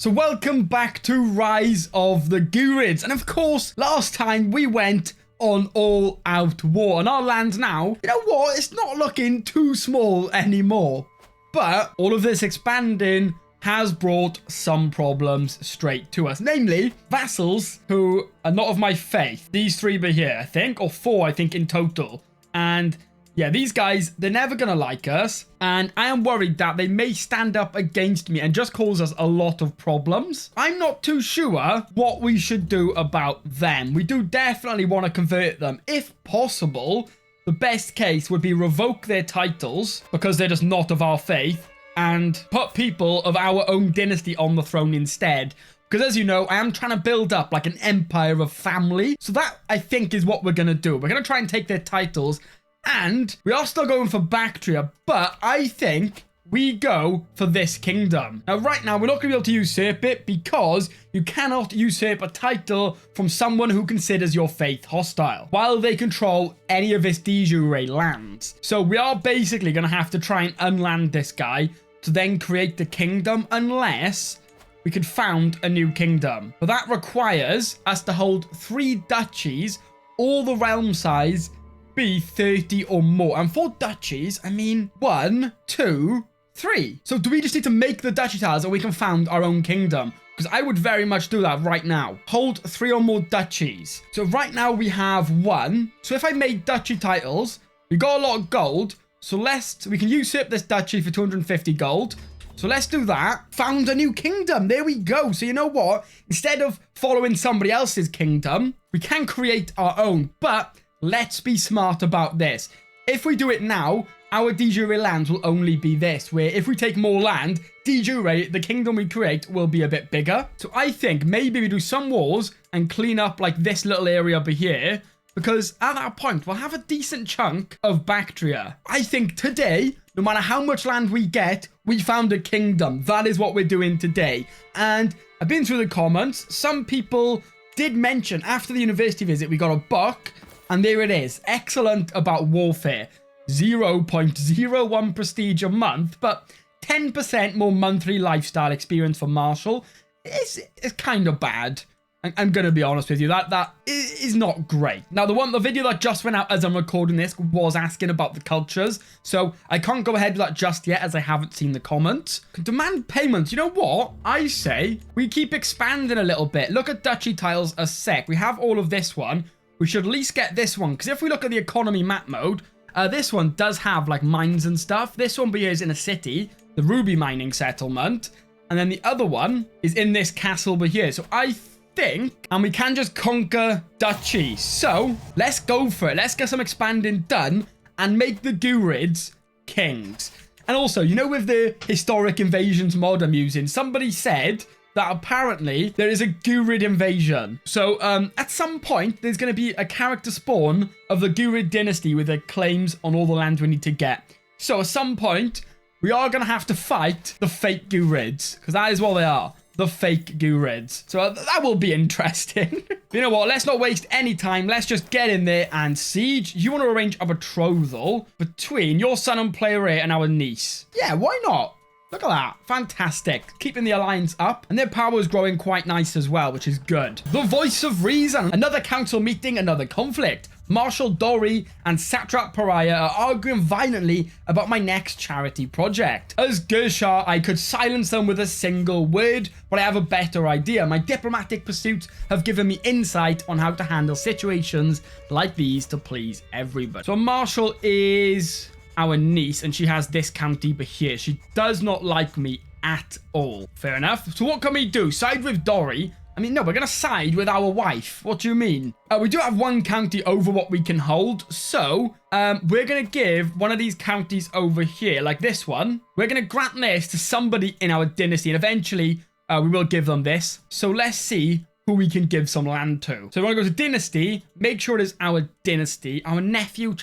So welcome back to Rise of the Ghurids. And of course, last time we went on all out war. And our land now, you know what? It's not looking too small anymore. But all of this expanding has brought some problems straight to us. Namely, vassals who are not of my faith. These three be here, I think. Or four, I think, in total. And yeah, these guys, they're never going to like us. And I am worried that they may stand up against me and just cause us a lot of problems. I'm not too sure what we should do about them. We do definitely want to convert them. If possible, the best case would be revoke their titles because they're just not of our faith and put people of our own dynasty on the throne instead. Because as you know, I am trying to build up like an empire of family. So that, I think, is what we're going to do. We're going to try and take their titles. And we are still going for Bactria, but I think we go for this kingdom. Now, right now, we're not going to be able to usurp it because you cannot usurp a title from someone who considers your faith hostile while they control any of this de jure lands. So we are basically going to have to try and unland this guy to then create the kingdom unless we can found a new kingdom. But that requires us to hold 3 duchies, all the realm size be 30 or more. And for duchies, I mean 1, 2, 3. So do we just need to make the duchy tiles or we can found our own kingdom? Because I would very much do that right now. Hold 3 or more duchies. So right now we have 1. So if I made duchy titles, we got a lot of gold. So we can usurp this duchy for 250 gold. So let's do that. Found a new kingdom. There we go. So you know what? Instead of following somebody else's kingdom, we can create our own. But let's be smart about this. If we do it now, our de jure lands will only be this, where if we take more land, de jure, the kingdom we create will be a bit bigger. So I think maybe we do some wars and clean up like this little area over here, because at that point, we'll have a decent chunk of Bactria. I think today, no matter how much land we get, we found a kingdom. That is what we're doing today. And I've been through the comments. Some people did mention after the university visit, we got a book. And there it is. Excellent about warfare. 0.01 prestige a month, but 10% more monthly lifestyle experience for Marshall. It's kind of bad. I'm going to be honest with you. That is not great. Now, the video that just went out as I'm recording this was asking about the cultures. So I can't go ahead with that just yet as I haven't seen the comments. Demand payments. You know what? I say we keep expanding a little bit. Look at Duchy Tiles a sec. We have all of this one. We should at least get this one, because if we look at the economy map mode, this one does have like mines and stuff. This one is in a city, the ruby mining settlement, and then the other one is in this castle over here. So I think, and we can just conquer duchy. So let's go for it. Let's get some expanding done and make the Ghurids kings. And also, you know, with the historic invasions mod I'm using, somebody said that apparently there is a Ghurid Invasion. So at some point, there's going to be a character spawn of the Ghurid dynasty with their claims on all the land we need to get. So at some point, we are going to have to fight the fake Ghurids, because that is what they are. The fake Ghurids. So that will be interesting. You know what? Let's not waste any time. Let's just get in there and siege. You want to arrange a betrothal between your son and player A and our niece. Yeah, why not? Look at that. Fantastic. Keeping the alliance up. And their power is growing quite nice as well, which is good. The voice of reason. Another council meeting, another conflict. Marshal Dory and Satrap Pariah are arguing violently about my next charity project. As Gershar, I could silence them with a single word, but I have a better idea. My diplomatic pursuits have given me insight on how to handle situations like these to please everybody. So Marshal is our niece, and she has this county but here. She does not like me at all. Fair enough. So what can we do? Side with Dory? I mean, no, we're going to side with our wife. What do you mean? We do have one county over what we can hold. So we're going to give one of these counties over here, like this one. We're going to grant this to somebody in our dynasty, and eventually we will give them this. So let's see who we can give some land to. So we want to go to dynasty. Make sure it is our dynasty. Our nephew...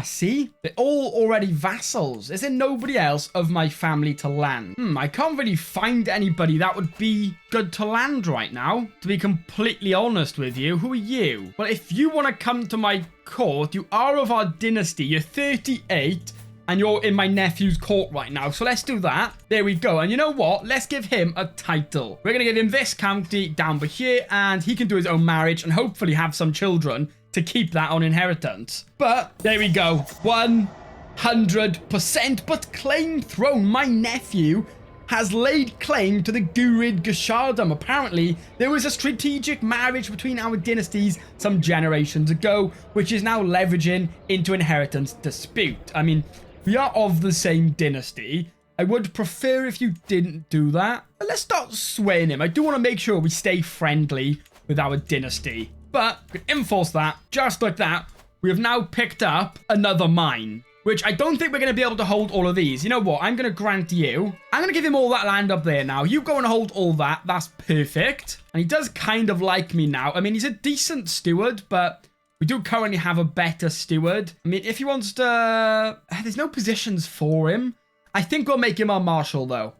see? They're all already vassals. Is there nobody else of my family to land? I can't really find anybody that would be good to land right now. To be completely honest with you, who are you? Well, if you want to come to my court, you are of our dynasty. You're 38. and you're in my nephew's court right now. So let's do that. There we go. And you know what? Let's give him a title. We're going to give him this county down here, and he can do his own marriage and hopefully have some children to keep that on inheritance. But there we go. 100%. But claim throne. My nephew has laid claim to the Ghurid Geshardam. Apparently, there was a strategic marriage between our dynasties some generations ago, which is now leveraging into inheritance dispute. I mean, we are of the same dynasty. I would prefer if you didn't do that. But let's start swaying him. I do want to make sure we stay friendly with our dynasty. But we can enforce that just like that. We have now picked up another mine, which I don't think we're going to be able to hold all of these. You know what? I'm going to grant you. I'm going to give him all that land up there now. You go and hold all that. That's perfect. And he does kind of like me now. I mean, he's a decent steward, but we do currently have a better steward. I mean, if he wants to... There's no positions for him. I think we'll make him our marshal, though.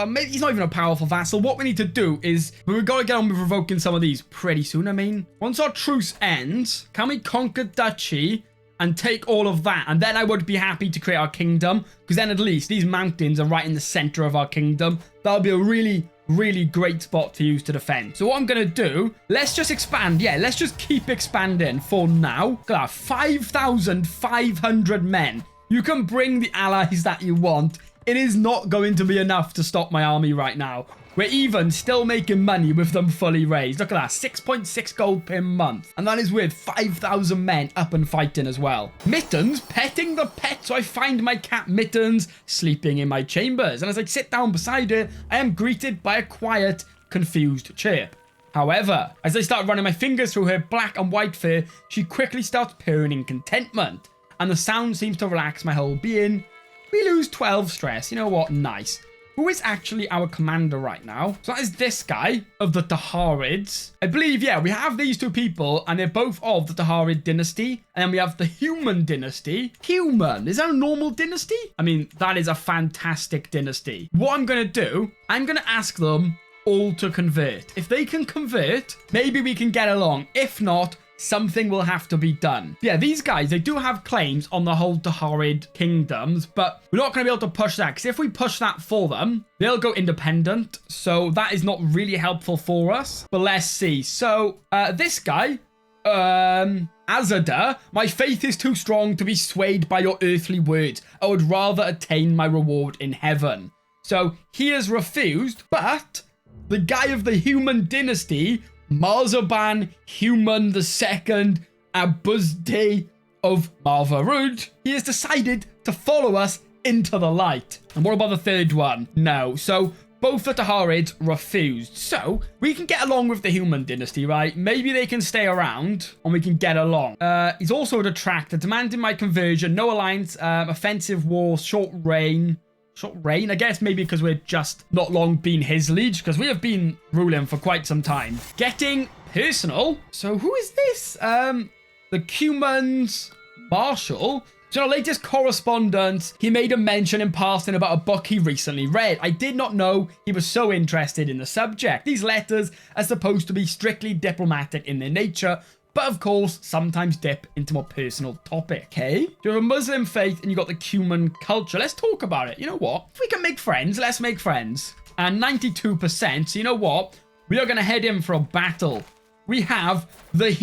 Maybe he's not even a powerful vassal. What we need to do is we've got to get on with revoking some of these pretty soon. I mean, once our truce ends, can we conquer duchy and take all of that? And then I would be happy to create our kingdom, because then at least these mountains are right in the center of our kingdom. That'll be a really, really great spot to use to defend. So what I'm going to do, let's just expand. Yeah, let's just keep expanding for now. Look at that, 5,500 men. You can bring the allies that you want. It is not going to be enough to stop my army right now. We're even still making money with them fully raised. Look at that, 6.6 gold per month. And that is with 5,000 men up and fighting as well. Mittens, petting the pet. So I find my cat Mittens sleeping in my chambers. And as I sit down beside her, I am greeted by a quiet, confused chirp. However, as I start running my fingers through her black and white fur, she quickly starts purring in contentment. And the sound seems to relax my whole being. We lose 12 stress. You know what? Nice. Who is actually our commander right now? So that is this guy of the Ghurids. I believe, yeah, we have these two people, and they're both of the Ghurid dynasty. And then we have the human dynasty. Human? Is that a normal dynasty? I mean, that is a fantastic dynasty. What I'm going to do, I'm going to ask them all to convert. If they can convert, maybe we can get along. If not, something will have to be done. Yeah, these guys, they do have claims on the whole Ghurid kingdoms, but we're not going to be able to push that, because if we push that for them, they'll go independent. So that is not really helpful for us. But let's see. So this guy, Azer, my faith is too strong to be swayed by your earthly words. I would rather attain my reward in heaven. So he has refused, but the guy of the human dynasty, Marzaban Human II Abuzde of Marvarud, he has decided to follow us into the light. And what about the third one? No. So both the Ghurids refused. So we can get along with the human dynasty, right? Maybe they can stay around and we can get along. He's also a detractor, demanding my conversion, no alliance, offensive war, short reign. Short reign, I guess, maybe because we're just not long been his liege, because we have been ruling for quite some time. Getting personal. So who is this? The Cuman's Marshal. So in our latest correspondence, he made a mention in passing about a book he recently read. I did not know he was so interested in the subject. These letters are supposed to be strictly diplomatic in their nature, but of course, sometimes dip into more personal topic. Okay, you have a Muslim faith and you got the Cuman culture. Let's talk about it. You know what? If we can make friends, let's make friends. And 92%. So you know what? We are going to head in for a battle. We have the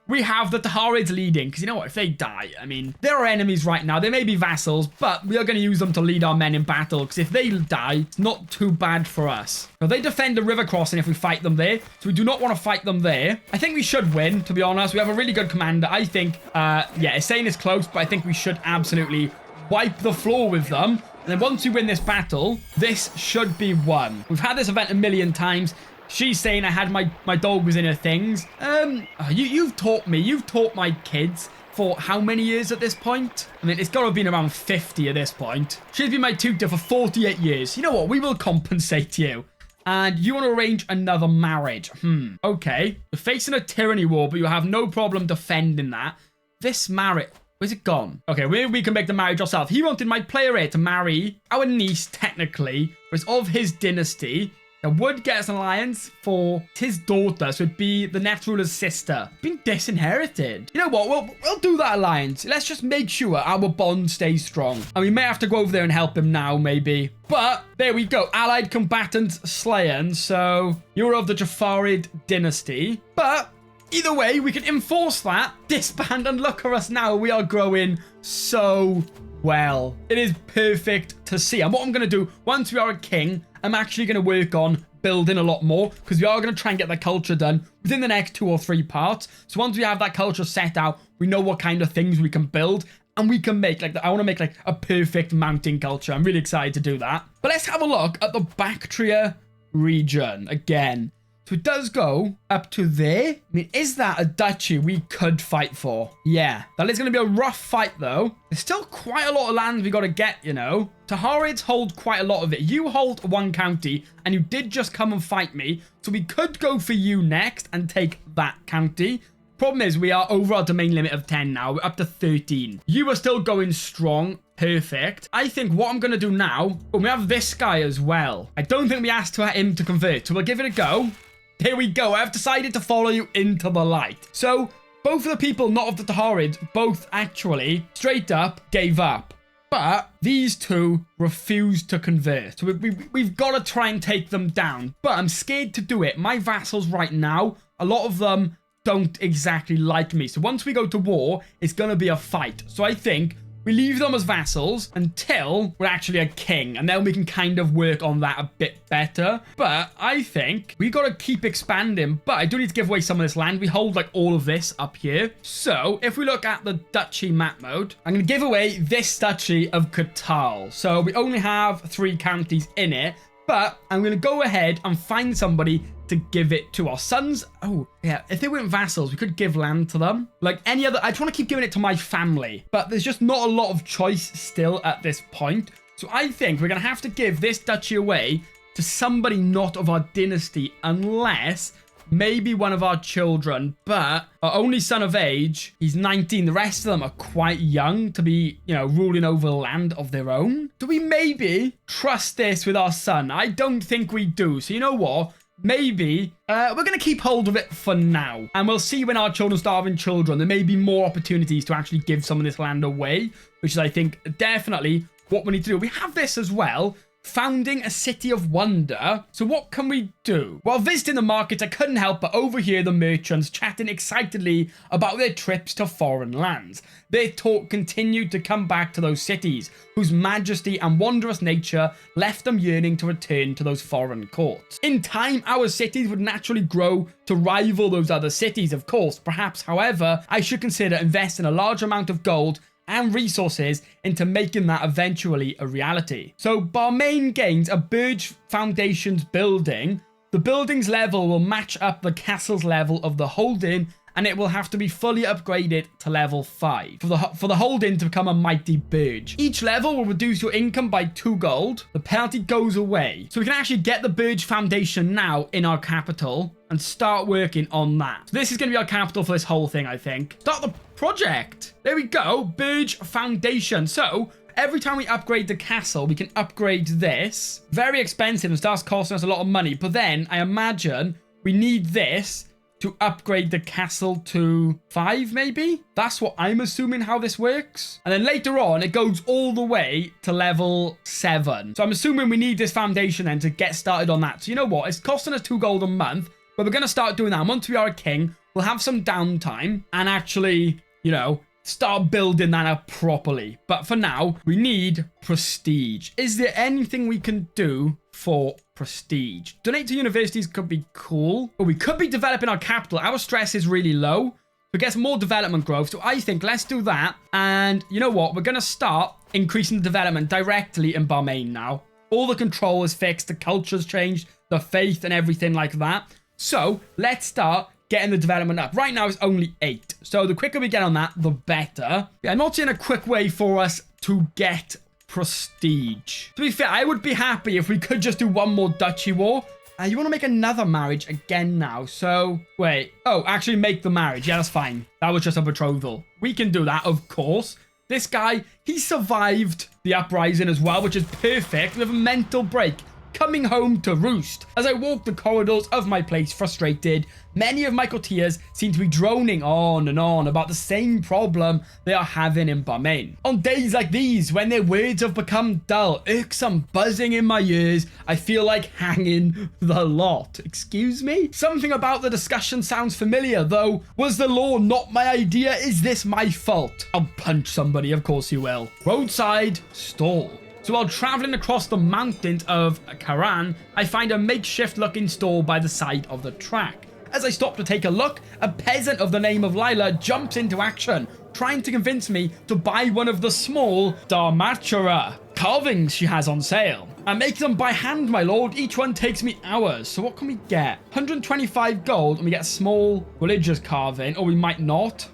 we have the Ghurids leading, because you know what? If they die, I mean, they're our enemies right now. They may be vassals, but we are going to use them to lead our men in battle, because if they die, it's not too bad for us. Now, they defend the river crossing if we fight them there, so we do not want to fight them there. I think we should win, to be honest. We have a really good commander. I think, yeah, Hussein is close, but I think we should absolutely wipe the floor with them. And then once we win this battle, this should be won. We've had this event a million times. She's saying I had my dog was in her things. You've taught me. You've taught my kids for how many years at this point? I mean, it's got to have been around 50 at this point. She's been my tutor for 48 years. You know what? We will compensate you. And you want to arrange another marriage. Okay. You're facing a tyranny war, but you have no problem defending that. This marriage... Where's it gone? Okay, we can make the marriage ourselves. He wanted my player heir to marry our niece, technically, but it's of his dynasty. That would get us an alliance for his daughter, so it'd be the next ruler's sister. Being disinherited. You know what? We'll do that alliance. Let's just make sure our bond stays strong. And we may have to go over there and help him now, maybe. But there we go. Allied combatants slain. So you're of the Jafarid dynasty. But either way, we can enforce that, disband, and look at us now. We are growing so well. It is perfect to see. And what I'm going to do, once we are a king, I'm actually going to work on building a lot more, because we are going to try and get the culture done within the next 2 or 3 parts. So once we have that culture set out, we know what kind of things we can build, and we can make, like, I want to make, like, a perfect mountain culture. I'm really excited to do that. But let's have a look at the Bactria region again. So it does go up to there. I mean, is that a duchy we could fight for? Yeah, that is going to be a rough fight, though. There's still quite a lot of land we got to get, you know. Taharids hold quite a lot of it. You hold 1 county, and you did just come and fight me. So we could go for you next and take that county. Problem is, we are over our domain limit of 10 now. We're up to 13. You are still going strong. Perfect. I think what I'm going to do now... Oh, we have this guy as well. I don't think we asked for him to convert, so we'll give it a go. Here we go. I've decided to follow you into the light. So, both of the people not of the Taharids, both actually, straight up, gave up. But these 2 refused to convert. So we've got to try and take them down. But I'm scared to do it. My vassals right now, a lot of them don't exactly like me. So once we go to war, it's going to be a fight. So I think we leave them as vassals until we're actually a king. And then we can kind of work on that a bit better. But I think we got to keep expanding. But I do need to give away some of this land. We hold like all of this up here. So if we look at the duchy map mode, I'm going to give away this duchy of CK3. So we only have 3 counties in it. But I'm going to go ahead and find somebody to give it to our sons. Oh, yeah. If they weren't vassals, we could give land to them. Like any other... I just want to keep giving it to my family. But there's just not a lot of choice still at this point. So I think we're going to have to give this duchy away to somebody not of our dynasty. Unless maybe one of our children. But our only son of age, he's 19. The rest of them are quite young to be, you know, ruling over land of their own. Do we maybe trust this with our son? I don't think we do. So you know what? Maybe we're going to keep hold of it for now. And we'll see when our children start having children. There may be more opportunities to actually give some of this land away, which is, I think, definitely what we need to do. We have this as well. Founding a city of wonder. So what can we do? While visiting the markets, I couldn't help but overhear the merchants chatting excitedly about their trips to foreign lands. Their talk continued to come back to those cities, whose majesty and wondrous nature left them yearning to return to those foreign courts. In time, our cities would naturally grow to rival those other cities, of course. Perhaps, however, I should consider investing a large amount of gold and resources into making that eventually a reality. So Balmain gains a Burj Foundations building. The building's level will match up the castle's level of the holding, and it will have to be fully upgraded to level 5 for the holding to become a mighty Burj. Each level will reduce your income by 2 gold. The penalty goes away. So we can actually get the Burj Foundation now in our capital and start working on that. So this is going to be our capital for this whole thing, I think. Start the project. There we go. Burj Foundation. So every time we upgrade the castle, we can upgrade this. Very expensive and starts costing us a lot of money. But then I imagine we need this to upgrade the castle to 5, maybe? That's what I'm assuming how this works. And then later on, it goes all the way to level 7. So I'm assuming we need this foundation then to get started on that. So you know what? It's costing us 2 gold a month, but we're going to start doing that. And once we are a king, we'll have some downtime and actually, you know, start building that up properly. But for now, we need prestige. Is there anything we can do for prestige? Donate to universities could be cool. But we could be developing our capital. Our stress is really low. So get some more development growth. So I think let's do that. And you know what? We're going to start increasing the development directly in Balmain now. All the control is fixed. The culture's changed. The faith and everything like that. So let's start getting the development up. Right now it's only 8. So the quicker we get on that, the better. Yeah, I'm not seeing a quick way for us to get prestige. To be fair, I would be happy if we could just do one more duchy war. You want to make another marriage again now. So, wait. Oh, actually make the marriage. Yeah, that's fine. That was just a betrothal. We can do that, of course. This guy, he survived the uprising as well, which is perfect. We have a mental break. coming home to roost. As I walk the corridors of my place frustrated, many of my courtiers seem to be droning on and on about the same problem they are having in Balmain. On days like these, when their words have become dull, irksome buzzing in my ears, I feel like hanging the lot. Excuse me? Something about the discussion sounds familiar, though. Was the law not my idea? Is this my fault? I'll punch somebody, of course you will. Roadside stall. So while traveling across the mountains of Karan, I find a makeshift looking stall by the side of the track. As I stop to take a look, a peasant of the name of Lila jumps into action, trying to convince me to buy one of the small Dharmachara carvings she has on sale. I make them by hand, my lord. Each one takes me hours. So what can we get? 125 gold, and we get a small religious carving, or we might not.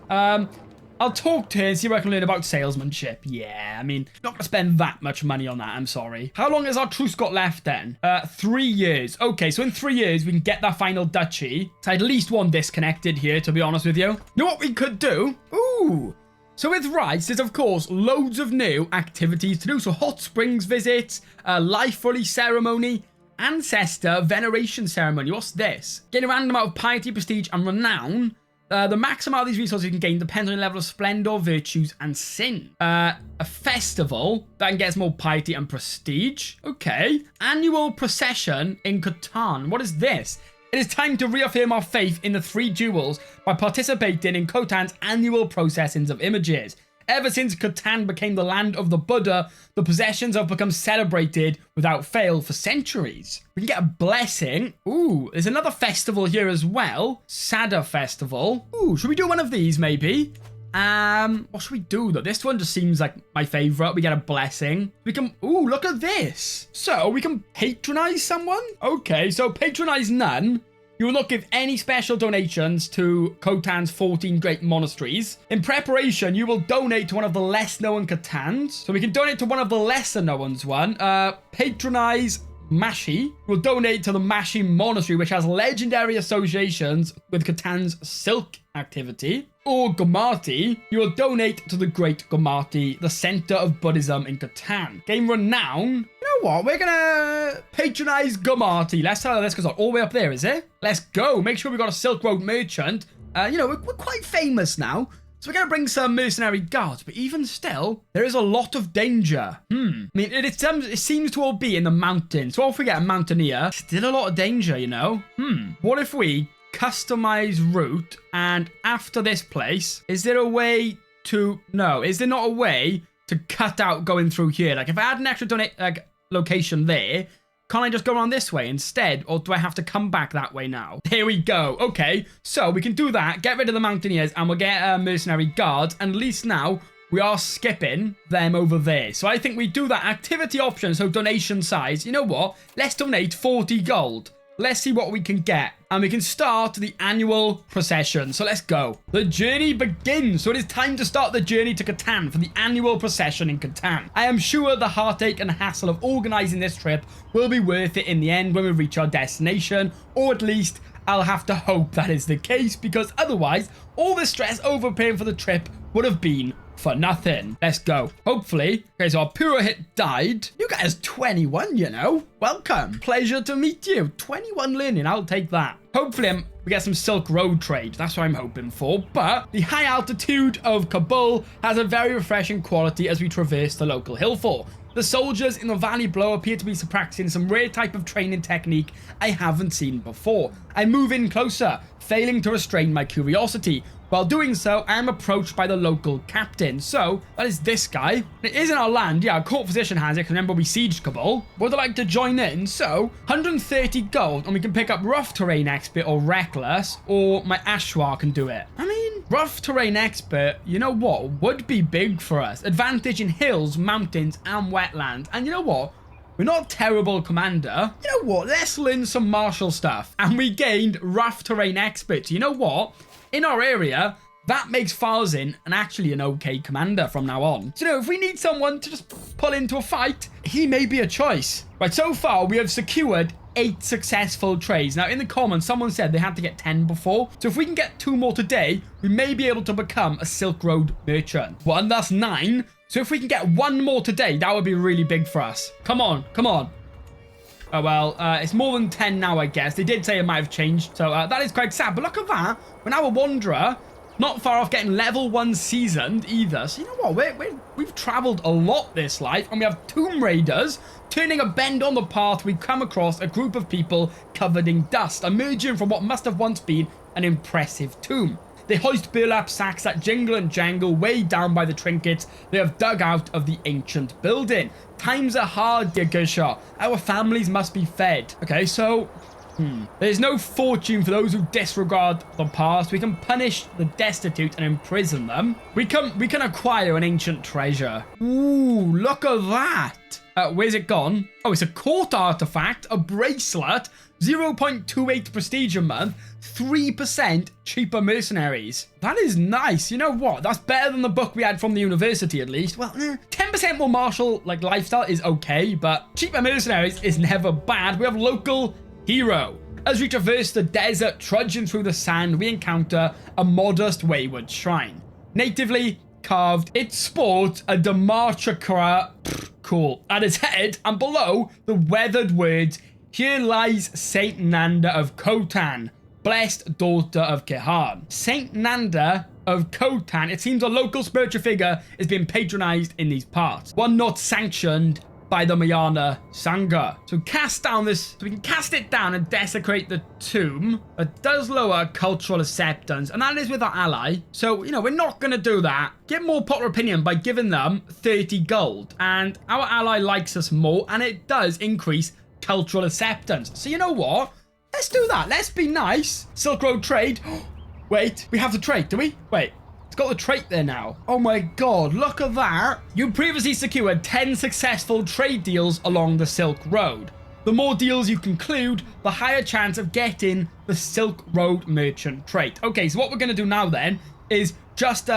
I'll talk to her and see what I can learn about salesmanship. Yeah, I mean, not going to spend that much money on that, I'm sorry. How long has our truce got left then? 3 years. Okay, so in 3 years, we can get that final duchy. So I at least want this connected here, to be honest with you. You know what we could do? Ooh. So with rights, there's of course loads of new activities to do. So hot springs visits, life fully ceremony, ancestor veneration ceremony. What's this? Gain a random amount of piety, prestige, and renown. The max amount of these resources you can gain depends on the level of splendor, virtues, and sin. A festival that gets more piety and prestige. Okay. Annual procession in Catan. What is this? It is time to reaffirm our faith in the 3 jewels by participating in Khotan's annual processions of images. Ever since Catan became the land of the Buddha, the possessions have become celebrated without fail for centuries. We can get a blessing. Ooh, there's another festival here as well. Sada Festival. Ooh, should we do one of these maybe? What should we do though? This one just seems like my favorite. We get a blessing. We can, ooh, look at this. So we can patronize someone. Okay, so patronize none. You will not give any special donations to Khotan's 14 great monasteries. In preparation, you will donate to one of the less known Khotans. So we can donate to one of the lesser known ones. Patronize Mashi. We'll donate to the Mashi Monastery, which has legendary associations with Khotan's silk activity. Or Gomati, you will donate to the Great Gomati, the center of Buddhism in Khotan. Gain renown. You know what? We're gonna patronize Gomati. Let's tell her this goes all the way up there, is it? Let's go. Make sure we got a Silk Road merchant. You know, we're quite famous now. So we're going to bring some mercenary guards, but even still, there is a lot of danger. I mean, it seems to all be in the mountains. So if we get a mountaineer, still a lot of danger, you know? What if we customize route, and after this place, is there a way to... No, is there not a way to cut out going through here? Like, if I had an extra location there, can't I just go around this way instead? Or do I have to come back that way now? Here we go. Okay, so we can do that. Get rid of the mountaineers and we'll get mercenary guards. And at least now we are skipping them over there. So I think we do that activity option. So donation size. You know what? Let's donate 40 gold. Let's see what we can get. And we can start the annual procession. So let's go. The journey begins. So it is time to start the journey to Khotan for the annual procession in Khotan. I am sure the heartache and hassle of organizing this trip will be worth it in the end when we reach our destination. Or at least I'll have to hope that is the case, because otherwise all the stress over paying for the trip would have been for nothing. Let's go. Hopefully. Okay, so our Purohit died. You guys 21, you know. Welcome. Pleasure to meet you. 21 learning. I'll take that. Hopefully we get some Silk Road trade. That's what I'm hoping for. But the high altitude of Kabul has a very refreshing quality as we traverse the local hill fort. The soldiers in the valley below appear to be practicing some rare type of training technique I haven't seen before. I move in closer, failing to restrain my curiosity. While doing so, I am approached by the local captain. So, that is this guy. It is in our land. Yeah, our court physician has it, because remember we sieged Kabul. Would I like to join in? So, 130 gold, and we can pick up Rough Terrain Expert or Reckless, or my Ashwar can do it. I mean, Rough Terrain Expert, you know what, would be big for us. Advantage in hills, mountains, and wetlands. And you know what? We're not a terrible commander. You know what? Let's learn some martial stuff. And we gained Rough Terrain Expert. You know what? In our area, that makes Farzin actually an okay commander from now on. So, you know, if we need someone to just pull into a fight, he may be a choice. Right, so far, we have secured 8 successful trades. Now, in the comments, someone said they had to get 10 before. So if we can get 2 more today, we may be able to become a Silk Road merchant. 1, that's 9. So if we can get 1 more today, that would be really big for us. Come on, come on. Oh, well, it's more than 10 now, I guess. They did say it might have changed, so that is quite sad. But look at that. We're now a Wanderer. Not far off getting level 1 seasoned either. So you know what? We've traveled a lot this life, and we have Tomb Raiders. Turning a bend on the path, we come across a group of people covered in dust, emerging from what must have once been an impressive tomb. They hoist burlap sacks that jingle and jangle, weighed down by the trinkets they have dug out of the ancient building. Times are hard, dear Gershaw. Our families must be fed. Okay, so... There's no fortune for those who disregard the past. We can punish the destitute and imprison them. We can acquire an ancient treasure. Ooh, look at that. Where's it gone? Oh, it's a court artifact, a bracelet, 0.28 prestige a month, 3% cheaper mercenaries. That is nice. You know what? That's better than the book we had from the university, at least. Well, 10% more martial lifestyle is okay, but cheaper mercenaries is never bad. We have local hero. As we traverse the desert, trudging through the sand, we encounter a modest wayward shrine. Natively carved, it sports a Dharmachakra, cool, at its head, and below the weathered words, "Here lies Saint Nanda of Khotan, blessed daughter of Kehan." Saint Nanda of Khotan, it seems a local spiritual figure is being patronized in these parts. One not sanctioned by the Mayana Sangha. So cast down this, so we can cast it down and desecrate the tomb. It does lower cultural acceptance, and that is with our ally. So, you know, we're not going to do that. Get more popular opinion by giving them 30 gold. And our ally likes us more, and it does increase cultural acceptance. So you know what? Let's do that. Let's be nice. Silk Road trade. Wait, we have the trade, do we? Wait. Got the trait there now. Oh my god, look at that. You previously secured 10 successful trade deals along the Silk Road. The more deals you conclude, the higher chance of getting the Silk Road merchant trait. Okay, so what we're going to do now then is just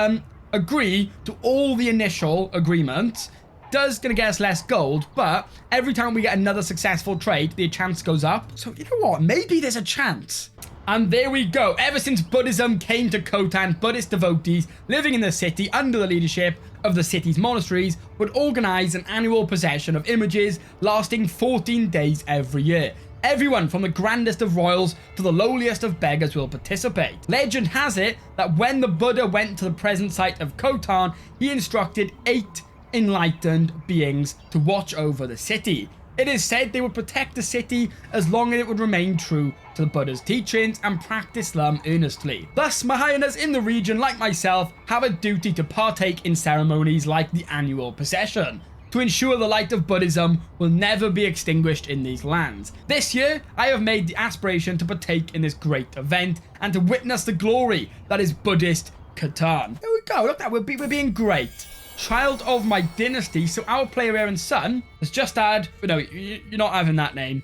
agree to all the initial agreements. Does going to get us less gold, but every time we get another successful trade, the chance goes up. So you know what? Maybe there's a chance. And there we go. Ever since Buddhism came to Khotan, Buddhist devotees living in the city under the leadership of the city's monasteries would organize an annual procession of images lasting 14 days every year. Everyone from the grandest of royals to the lowliest of beggars will participate. Legend has it that when the Buddha went to the present site of Khotan, he instructed 8 enlightened beings to watch over the city. It is said they would protect the city as long as it would remain true to the Buddha's teachings and practice them earnestly. Thus, Mahayanas in the region, like myself, have a duty to partake in ceremonies like the annual procession, to ensure the light of Buddhism will never be extinguished in these lands. This year, I have made the aspiration to partake in this great event and to witness the glory that is Buddhist Khotan. There we go, look at that, we're being great. Child of my dynasty, so our player here and son has just had, no, you're not having that name.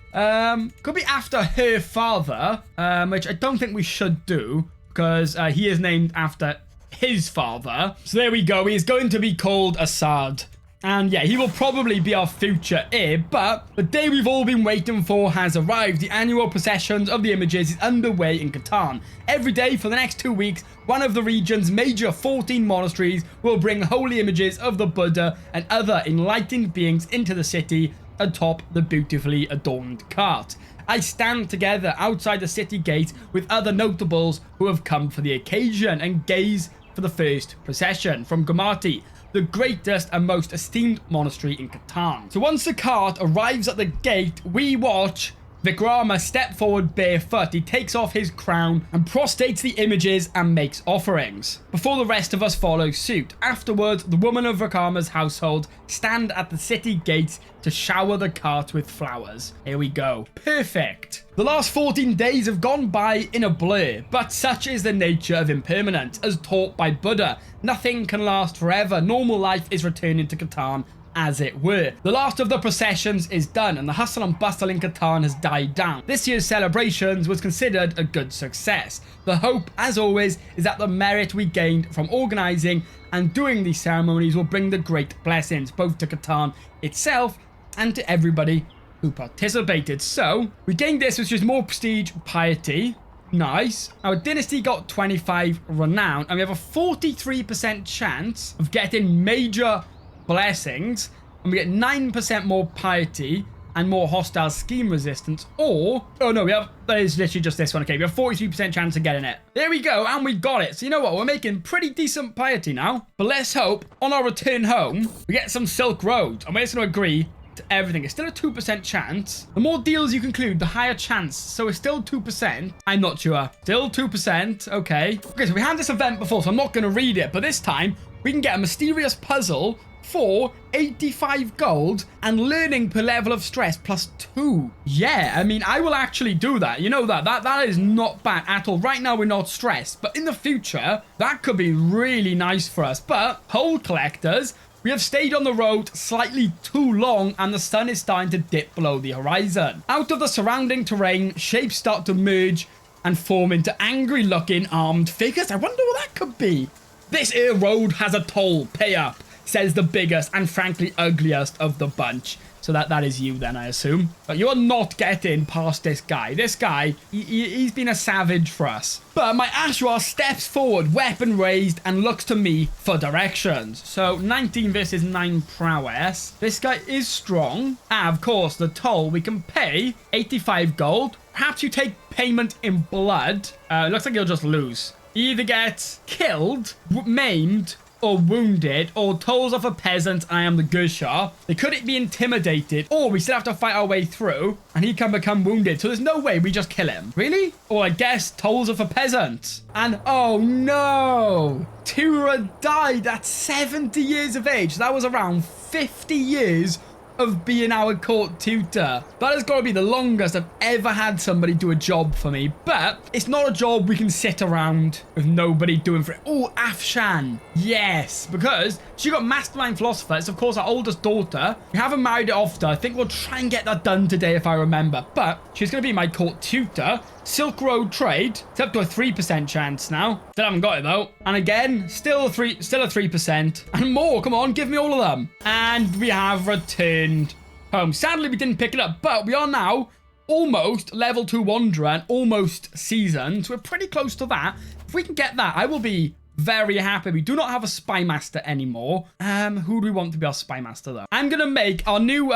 Could be after her father, which I don't think we should do, because he is named after his father. So there we go, he is going to be called Assad. And yeah, he will probably be our future heir, but the day we've all been waiting for has arrived. The annual processions of the images is underway in Khotan. Every day for the next 2 weeks, one of the region's major 14 monasteries will bring holy images of the Buddha and other enlightened beings into the city atop the beautifully adorned cart. I stand together outside the city gate with other notables who have come for the occasion and gaze for the first procession from Ghamati, the greatest and most esteemed monastery in Khotan. So once the cart arrives at the gate, we watch Vikrama step forward barefoot. He takes off his crown and prostrates the images and makes offerings, before the rest of us follow suit. Afterwards, the women of Vikrama's household stand at the city gates to shower the cart with flowers. Here we go. Perfect. The last 14 days have gone by in a blur, but such is the nature of impermanence, as taught by Buddha. Nothing can last forever. Normal life is returning to Khotan, as it were. The last of the processions is done, and the hustle and bustle in Khotan has died down. This year's celebrations was considered a good success. The hope, as always, is that the merit we gained from organising and doing these ceremonies will bring the great blessings, both to Khotan itself and to everybody who participated. So, we gained this, which is more prestige, piety. Nice. Our dynasty got 25 renown, and we have a 43% chance of getting major blessings, and we get 9% more piety, and more hostile scheme resistance, or... Oh, no, that is literally just this one. Okay, we have 43% chance of getting it. There we go, and we got it. So you know what? We're making pretty decent piety now. But let's hope on our return home, we get some Silk Road. And we're just going to agree to everything. It's still a 2% chance. The more deals you conclude, the higher chance. So it's still 2%. I'm not sure. Still 2%. Okay. Okay, so we had this event before, so I'm not going to read it. But this time, we can get a mysterious puzzle for 85 gold and learning per level of stress +2. Yeah, I mean, I will actually do that. You know that is not bad at all. Right now, we're not stressed. But in the future, that could be really nice for us. But Pole Collectors... We have stayed on the road slightly too long and the sun is starting to dip below the horizon. Out of the surrounding terrain, shapes start to merge and form into angry looking armed figures. I wonder what that could be. This here road has a toll. Pay up, says the biggest and frankly ugliest of the bunch. So that is you then, I assume. But you're not getting past this guy. This guy, he's been a savage for us. But my Ashwar steps forward, weapon raised, and looks to me for directions. So 19 versus 9 prowess. This guy is strong. And of course, the toll, we can pay 85 gold. Perhaps you take payment in blood. Looks like you'll just lose. You either get killed, maimed, or wounded, or tolls off a peasant, I am the Gusha. They couldn't be intimidated, or we still have to fight our way through, and he can become wounded. So there's no way we just kill him. Really? Or I guess tolls off a peasant. And oh no! Tura died at 70 years of age. That was around 50 years of being our court tutor. That has got to be the longest I've ever had somebody do a job for me. But it's not a job we can sit around with nobody doing for it. Oh, Afshan. Yes, because she got Mastermind Philosopher. It's, of course, our oldest daughter. We haven't married it off to her. I think we'll try and get that done today if I remember. But she's going to be my court tutor. Silk Road Trade. It's up to a 3% chance now. Still haven't got it, though. And again, still a 3%. And more. Come on, give me all of them. And we have returned home. Sadly, we didn't pick it up, but we are now almost level 2 Wanderer and almost seasoned. So we're pretty close to that. If we can get that, I will be very happy. We do not have a spy master anymore. Who do we want to be our spy master, though? I'm going to make our new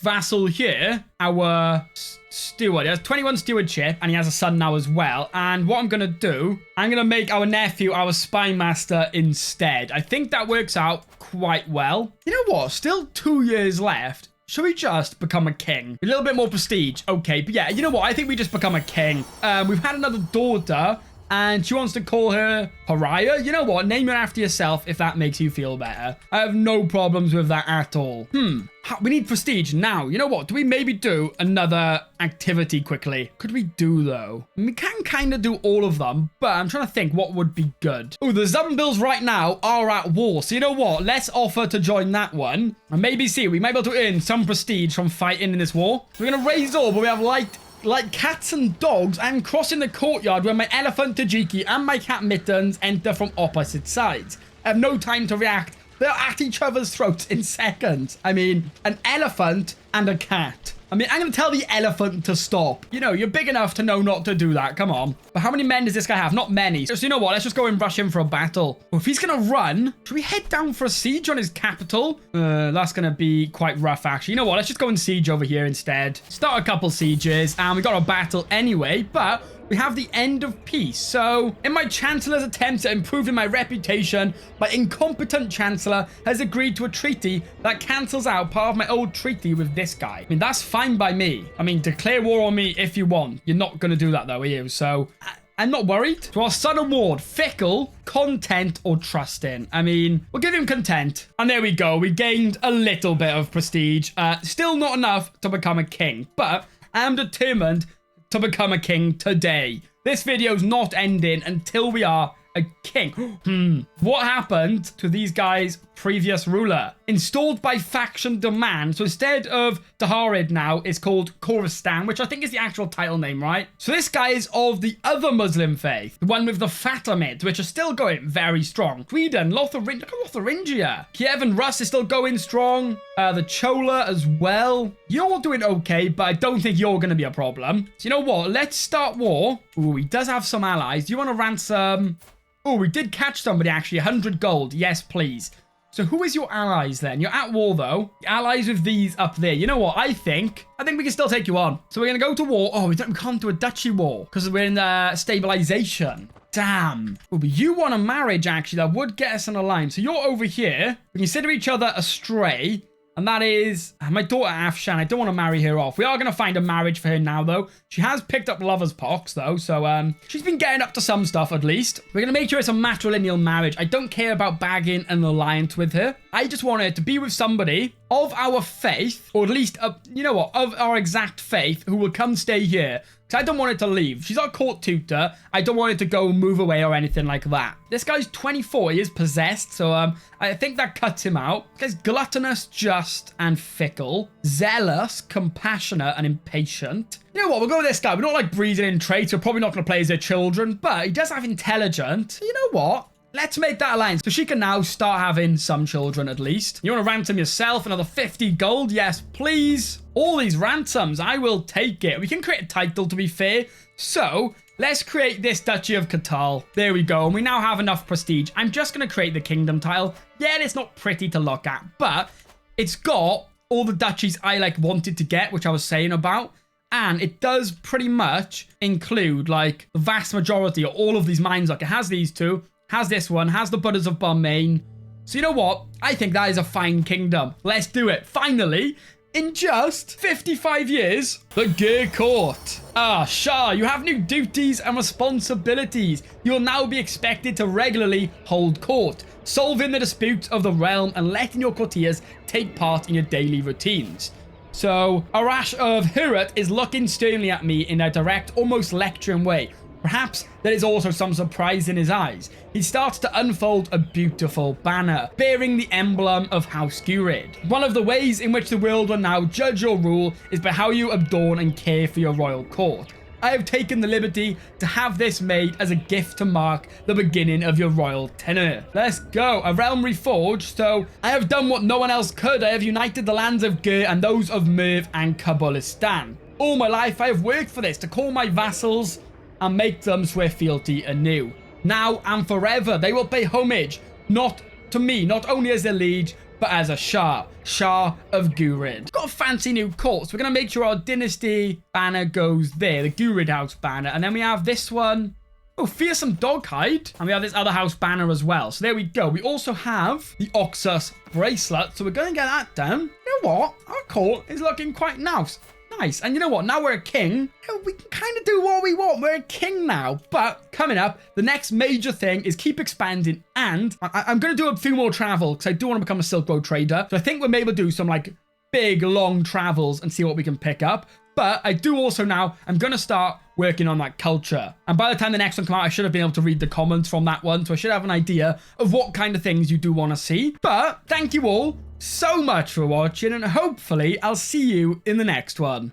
vassal here our steward. He has 21 stewardship, and he has a son now as well. And what I'm going to do, I'm going to make our nephew our spy master instead. I think that works out quite well. You know what? Still 2 years left. Should we just become a king? A little bit more prestige. Okay, but yeah, you know what? I think we just become a king. We've had another daughter, and she wants to call her Pariah. You know what? Name her after yourself if that makes you feel better. I have no problems with that at all. We need prestige now. You know what? Do we maybe do another activity quickly? Could we do, though? We can kind of do all of them, but I'm trying to think what would be good. Oh, the Zumbills right now are at war. So you know what? Let's offer to join that one. And maybe see, we might be able to earn some prestige from fighting in this war. We're going to raise all, but we have like cats and dogs. I'm crossing the courtyard where my elephant Tajiki and my cat Mittens enter from opposite sides. I have no time to react. They're at each other's throats in seconds. I mean, an elephant and a cat. I mean, I'm going to tell the elephant to stop. You know, you're big enough to know not to do that. Come on. But how many men does this guy have? Not many. So you know what? Let's just go and rush him for a battle. Well, if he's going to run, should we head down for a siege on his capital? That's going to be quite rough, actually. You know what? Let's just go and siege over here instead. Start a couple sieges. And we got a battle anyway. But we have the end of peace. So in my chancellor's attempts at improving my reputation, my incompetent chancellor has agreed to a treaty that cancels out part of my old treaty with this guy. I mean, that's fine by me. I mean, declare war on me if you want. You're not going to do that, though, are you? So I'm not worried. So our son award, fickle, content, or trusting. I mean, we'll give him content. And there we go. We gained a little bit of prestige. Still not enough to become a king, but I am determined to become a king today. This video's not ending until we are a king. What happened to these guys' previous ruler? Installed by faction demand. So instead of Ghurid now, it's called Khorasan, which I think is the actual title name, right? So this guy is of the other Muslim faith, the one with the Fatimids, which are still going very strong. Sweden, Lotharingia, look at Lotharingia. Kiev and Rus is still going strong. The Chola as well. You're doing okay, but I don't think you're going to be a problem. So you know what? Let's start war. Ooh, he does have some allies. Do you want to ransom? Oh, we did catch somebody, actually. 100 gold. Yes, please. So who is your allies then? You're at war though. Allies with these up there. You know what? I think we can still take you on. So we're going to go to war. Oh, we can't do a duchy war because we're in stabilization. Damn. Oh, but you want a marriage, actually. That would get us an alliance. So you're over here. We consider each other astray. And that is my daughter, Afshan. I don't want to marry her off. We are going to find a marriage for her now, though. She has picked up lover's pox, though. So she's been getting up to some stuff, at least. We're going to make sure it's a matrilineal marriage. I don't care about bagging an alliance with her. I just want her to be with somebody of our faith, or at least, you know what, of our exact faith, who will come stay here. Because I don't want it to leave. She's our court tutor. I don't want it to go move away or anything like that. This guy's 24. He is possessed. So I think that cuts him out. This guy's gluttonous, just, and fickle. Zealous, compassionate, and impatient. You know what? We'll go with this guy. We're not like breeding in traits. We're probably not going to play as their children. But he does have intelligent. You know what? Let's make that alliance. So she can now start having some children at least. You want to ransom yourself? Another 50 gold? Yes, please. All these ransoms. I will take it. We can create a title, to be fair. So let's create this Duchy of Catal. There we go. And we now have enough prestige. I'm just going to create the kingdom tile. Yeah, it's not pretty to look at, but it's got all the duchies I wanted to get, which I was saying about. And it does pretty much include the vast majority of all of these mines. It has these two. Has this one, has the Butters of Balmain. So you know what? I think that is a fine kingdom. Let's do it. Finally, in just 55 years, the Ghur Court. Ah, Shah, you have new duties and responsibilities. You'll now be expected to regularly hold court, solving the disputes of the realm and letting your courtiers take part in your daily routines. So, Arash of Ghurid is looking sternly at me in a direct, almost lecturing way. Perhaps there is also some surprise in his eyes. He starts to unfold a beautiful banner, bearing the emblem of House Ghurid. One of the ways in which the world will now judge your rule is by how you adorn and care for your royal court. I have taken the liberty to have this made as a gift to mark the beginning of your royal tenure. Let's go. A realm reforged. So I have done what no one else could. I have united the lands of Ghur and those of Merv and Kabulistan. All my life I have worked for this, to call my vassals and make them swear fealty anew. Now and forever, they will pay homage, not to me, not only as their liege, but as a Shah of Ghurid. Got a fancy new court, so we're going to make sure our dynasty banner goes there, the Ghurid house banner. And then we have this one. Oh, fearsome dog-hide. And we have this other house banner as well. So there we go. We also have the Oxus bracelet, so we're going to get that done. You know what? Our court is looking quite nice. And you know what? Now we're a king. We can kind of do what we want. We're a king now. But coming up, the next major thing is keep expanding. And I'm going to do a few more travel because I do want to become a Silk Road trader. So I think we're maybe able to do some big, long travels and see what we can pick up. But I do also now, I'm going to start working on that culture. And by the time the next one comes out, I should have been able to read the comments from that one. So I should have an idea of what kind of things you do want to see. But thank you all so much for watching, and hopefully I'll see you in the next one.